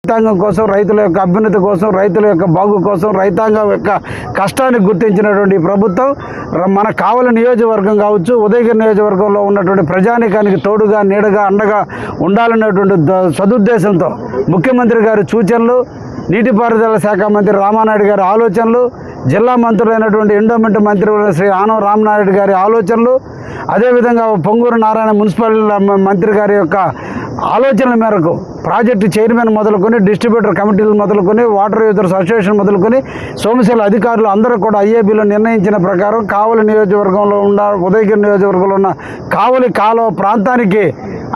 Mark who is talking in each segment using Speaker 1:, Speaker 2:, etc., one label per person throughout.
Speaker 1: రైతాంగం కోసం, రైతుల యొక్క అభ్యున్నతి కోసం, రైతుల యొక్క బాగు కోసం, రైతాంగం యొక్క కష్టాన్ని గుర్తించినటువంటి ప్రభుత్వం మన కావలి నియోజకవర్గం కావచ్చు, ఉదయగిరి నియోజకవర్గంలో ఉన్నటువంటి ప్రజానీకానికి తోడుగా, నీడగా, అండగా ఉండాలనేటువంటి సదుద్దేశంతో ముఖ్యమంత్రి గారి సూచనలు, నీటిపారుదల శాఖ మంత్రి రామానాయుడు గారి ఆలోచనలు, జిల్లా మంత్రులైనటువంటి ఎండోమెంట్ మంత్రి శ్రీ ఆనం రామనాయుడు గారి ఆలోచనలు, అదేవిధంగా పొంగూరు నారాయణ మున్సిపల్ మంత్రి గారి యొక్క ఆలోచనల మేరకు ప్రాజెక్టు చైర్మన్ మొదలుకొని, డిస్ట్రిబ్యూటర్ కమిటీలు మొదలుకొని, వాటర్ యూజర్స్ అసోసియేషన్ మొదలుకొని, సోమశిల అధికారులు అందరూ కూడా ఐఏబీలో నిర్ణయించిన ప్రకారం కావలి నియోజకవర్గంలో ఉదయగిరి నియోజకవర్గంలో ఉన్న కావలి కాలువ ప్రాంతానికి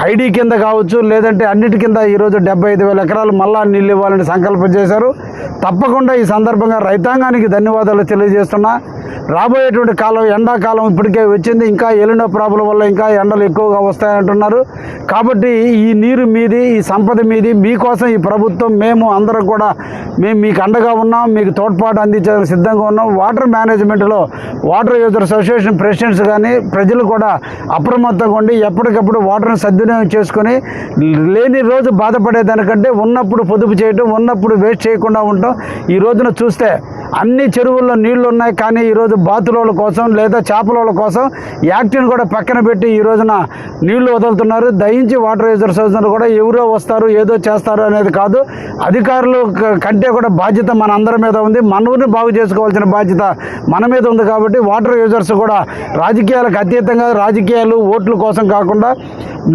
Speaker 1: ఐడి కింద కావచ్చు, లేదంటే అన్నిటి కింద ఈరోజు 75,000 ఎకరాలు మళ్ళా నీళ్ళు ఇవ్వాలని సంకల్పం చేశారు. తప్పకుండా ఈ సందర్భంగా రైతాంగానికి ధన్యవాదాలు తెలియజేస్తున్నా. రాబోయేటువంటి కాలం ఎండాకాలం ఇప్పటికే వచ్చింది, ఇంకా ఎలినో ప్రాబ్లం వల్ల ఇంకా ఎండలు ఎక్కువగా వస్తాయంటున్నారు. కాబట్టి ఈ నీరు మీది, ఈ సంపద మీది, మీకోసం ఈ ప్రభుత్వం, మేము అందరం కూడా మీకు అండగా ఉన్నాం, మీకు తోడ్పాటు అందించడానికి సిద్ధంగా ఉన్నాం. వాటర్ మేనేజ్మెంట్లో వాటర్ యూజర్స్ అసోసియేషన్ ప్రెసిడెంట్స్ కానీ ప్రజలు కూడా అప్రమత్తంగా ఉండి ఎప్పటికప్పుడు వాటర్ని సద్వినియోగం చేసుకొని, లేని రోజు బాధపడేదానికంటే ఉన్నప్పుడు పొదుపు చేయటం, ఉన్నప్పుడు వేస్ట్ చేయకుండా ఉండటం. ఈ రోజున చూస్తే అన్ని చెరువుల్లో నీళ్లు ఉన్నాయి, కానీ ఈరోజు బాతులోళ్ళ కోసం లేదా చేపలోళ్ళ కోసం యాక్టిని కూడా పక్కన పెట్టి ఈ రోజున నీళ్లు వదులుతున్నారు. దయించి వాటర్ యూజర్స్ అసోసియేషన్ కూడా ఎవరో వస్తారు ఏదో చేస్తారు అనేది కాదు, అధికారులు కంటే కూడా బాధ్యత మన అందరి మీద ఉంది. మన ఊరిని బాగు చేసుకోవాల్సిన బాధ్యత మన మీద ఉంది. కాబట్టి వాటర్ యూజర్స్ కూడా రాజకీయాలకు అతీతంగా, రాజకీయాలు ఓట్ల కోసం కాకుండా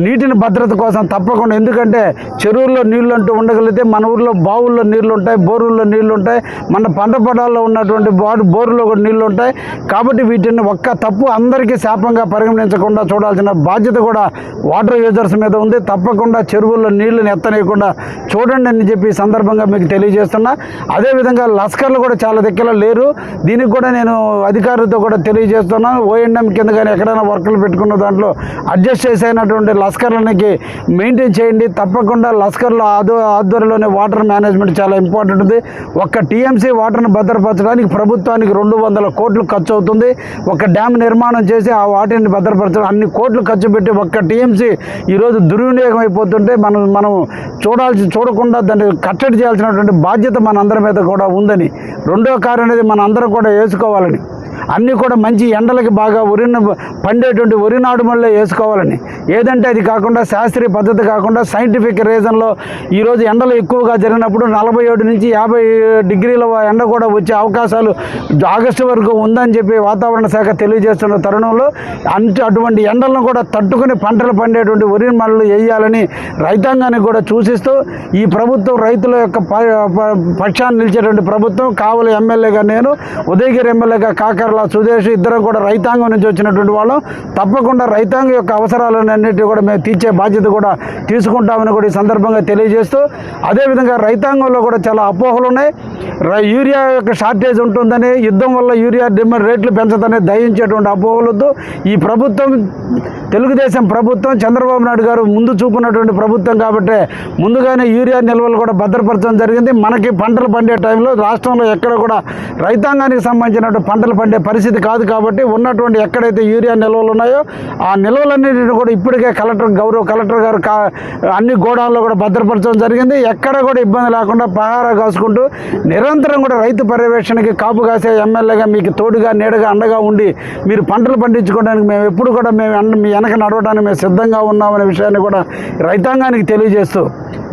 Speaker 1: నీటిని భద్రత కోసం తప్పకుండా, ఎందుకంటే చెరువుల్లో నీళ్లు అంటూ ఉండగలిగితే మన ఊర్లో బావుల్లో నీళ్లు ఉంటాయి, బోరుల్లో నీళ్లు ఉంటాయి, మన పంట పొలాల్లో ఉన్నటువంటి బోరులో కూడా నీళ్లు ఉంటాయి. కాబట్టి వీటిని ఒక్క తప్పు అందరికీ శాపంగా పరిగణించకుండా చూడాల్సిన బాధ్యత కూడా వాటర్ యూజర్స్ మీద ఉంది. తప్పకుండా చెరువుల్లో నీళ్లను ఎత్తనేయకుండా చూడండి అని చెప్పి ఈ సందర్భంగా మీకు తెలియజేస్తున్నా. అదేవిధంగా లస్కర్లు కూడా చాలా దగ్గర లేరు, దీనికి కూడా నేను అధికారులతో కూడా తెలియజేస్తున్నాను. ఓఎన్ఎం కింద కానీ ఎక్కడైనా వర్కులు పెట్టుకున్న దాంట్లో అడ్జస్ట్ చేసేటువంటి లస్కర్లకి మెయింటైన్ చేయండి. తప్పకుండా లస్కర్ల ఆధ్వర్యంలోనే వాటర్ మేనేజ్మెంట్ చాలా ఇంపార్టెంట్ ఉంది. ఒక్క టీఎంసీ వాటర్ని భద్రపరచడానికి ప్రభుత్వానికి 200 కోట్లు ఖర్చు అవుతుంది. ఒక డ్యామ్ నిర్మాణం చేసి ఆ వాటిని భద్రపరచడం అన్ని కోట్లు ఖర్చు పెట్టి ఒక్క టీఎంసీ ఈరోజు దుర్వినియోగం అయిపోతుంటే మనం చూడకుండా దాన్ని కట్టడి చేయాల్సినటువంటి బాధ్యత మన అందరి మీద కూడా ఉందని, రెండో కారు అనేది మన అందరం కూడా వేసుకోవాలని, అన్నీ కూడా మంచి ఎండలకి బాగా పండేటువంటి వరి నాడుమల్లో వేసుకోవాలని, ఏదంటే అది కాకుండా శాస్త్రీయ పద్ధతి కాకుండా సైంటిఫిక్ రీజన్లో ఈరోజు ఎండలు ఎక్కువగా జరిగినప్పుడు 47 నుంచి 50 డిగ్రీల ఎండ కూడా వచ్చే అవకాశాలు ఆగస్టు వరకు ఉందని చెప్పి వాతావరణ శాఖ తెలియజేస్తున్న తరుణంలో అటువంటి ఎండలను కూడా తట్టుకుని పంటలు పండేటువంటి వరి మళ్ళీ వేయాలని రైతాంగానికి కూడా సూచిస్తూ, ఈ ప్రభుత్వం రైతుల యొక్క పక్షాన్ని నిలిచేటువంటి ప్రభుత్వం. కావలి ఎమ్మెల్యేగా నేను, ఉదయగిరి ఎమ్మెల్యేగా కాకర్ల సుదేశ్ ఇద్దరం కూడా రైతాంగం నుంచి వచ్చినటువంటి వాళ్ళం. తప్పకుండా రైతాంగం యొక్క అవసరాలన్నిటి కూడా మేము తీర్చే బాధ్యత కూడా తీసుకుంటామని కూడా ఈ సందర్భంగా తెలియజేస్తూ, అదేవిధంగా రైతాంగంలో కూడా చాలా అపోహలు ఉన్నాయి. యూరియా యొక్క షార్టేజ్ ఉంటుందని, యుద్ధం వల్ల యూరియా డిమాండ్ రేట్లు పెంచదని దయించేటువంటి అపోహలతో ఈ ప్రభుత్వం, తెలుగుదేశం ప్రభుత్వం, చంద్రబాబు నాయుడు గారు ముందు చూపున్నటువంటి ప్రభుత్వం కాబట్టి ముందుగానే యూరియా నిల్వలు కూడా భద్రపరచడం జరిగింది. మనకి పంటలు పండే టైంలో రాష్ట్రంలో ఎక్కడ కూడా రైతాంగానికి సంబంధించినటువంటి పంటలు పండే పరిస్థితి కాదు. కాబట్టి ఉన్నటువంటి ఎక్కడైతే యూరియా నిల్వలు ఉన్నాయో ఆ నిల్వలన్నింటినీ కూడా ఇప్పటికే గౌరవ కలెక్టర్ గారు అన్ని గోడాల్లో కూడా భద్రపరచడం జరిగింది. ఎక్కడ కూడా ఇబ్బంది లేకుండా పహారా కాసుకుంటూ నిరంతరం కూడా రైతు పర్యవేక్షణకి కాపు కాసే ఎమ్మెల్యేగా మీకు తోడుగా, నీడగా, అండగా ఉండి మీరు పంటలు పండించుకోవడానికి మేము ఎప్పుడు కూడా మీ వెనక నడవడానికి మేము సిద్ధంగా ఉన్నామనే విషయాన్ని కూడా రైతాంగానికి తెలియజేస్తూ,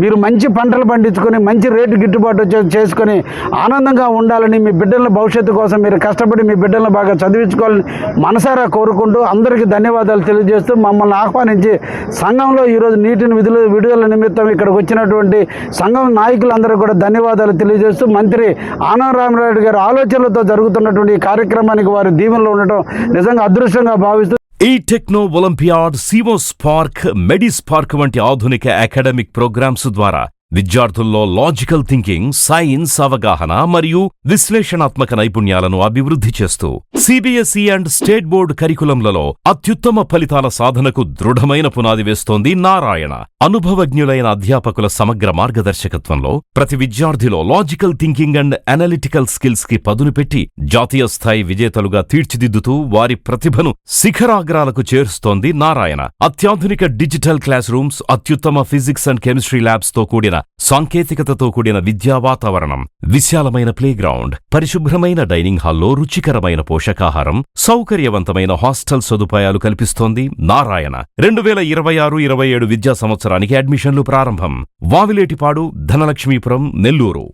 Speaker 1: మీరు మంచి పంటలు పండించుకొని మంచి రేటు గిట్టుబాటు చేసుకొని ఆనందంగా ఉండాలని, మీ బిడ్డల భవిష్యత్తు కోసం మీరు కష్టపడి మీ బిడ్డలను బాగా చదివించుకోవాలని మనసారా కోరుకుంటూ అందరికీ ధన్యవాదాలు తెలియజేస్తూ, మమ్మల్ని ఆహ్వానించి సంఘంలో ఈరోజు నీటిని విడుదల నిమిత్తం ఇక్కడికి వచ్చినటువంటి సంఘం నాయకులందరూ కూడా ధన్యవాదాలు తెలియజేస్తూ, మంత్రి ఆనం రామనాయుడు గారి ఆలోచనలతో జరుగుతున్నటువంటి ఈ కార్యక్రమానికి వారి దీవెనలో ఉండటం నిజంగా అదృష్టంగా భావిస్తూ,
Speaker 2: ఈ టెక్నో ఒలింపియాడ్, సివోస్పార్క్, మెడిస్పార్క్ వంటి ఆధునిక అకాడమిక్ ప్రోగ్రామ్స్ ద్వారా విద్యార్థుల్లో లాజికల్ థింకింగ్, సైన్స్ అవగాహన మరియు విశ్లేషణాత్మక నైపుణ్యాలను అభివృద్ధి చేస్తూ సిబిఎస్ఈ అండ్ స్టేట్ బోర్డ్ కరికులంలలో అత్యుత్తమ ఫలితాల సాధనకు దృఢమైన పునాది వేస్తోంది నారాయణ. అనుభవజ్ఞులైన అధ్యాపకుల సమగ్ర మార్గదర్శకత్వంలో ప్రతి విద్యార్థిలో logical thinking and analytical skills కి పదును పెట్టి జాతీయ స్థాయి విజేతలుగా తీర్చిదిద్దుతూ వారి ప్రతిభను శిఖరాగ్రాలకు చేరుస్తోంది నారాయణ. అత్యాధునిక డిజిటల్ క్లాస్ రూమ్స్, అత్యుత్తమ ఫిజిక్స్ అండ్ కెమిస్ట్రీ ల్యాబ్స్ తో కూడిన సాంకేతికతతో కూడిన విద్యా వాతావరణం, విశాలమైన ప్లేగ్రౌండ్, పరిశుభ్రమైన డైనింగ్ హాల్లో రుచికరమైన పోషకాహారం, సౌకర్యవంతమైన హాస్టల్ సదుపాయాలు కల్పిస్తోంది నారాయణ. 2026-27 విద్యా సంవత్సరానికి అడ్మిషన్లు ప్రారంభం. వావిలేటిపాడు, ధనలక్ష్మీపురం, నెల్లూరు.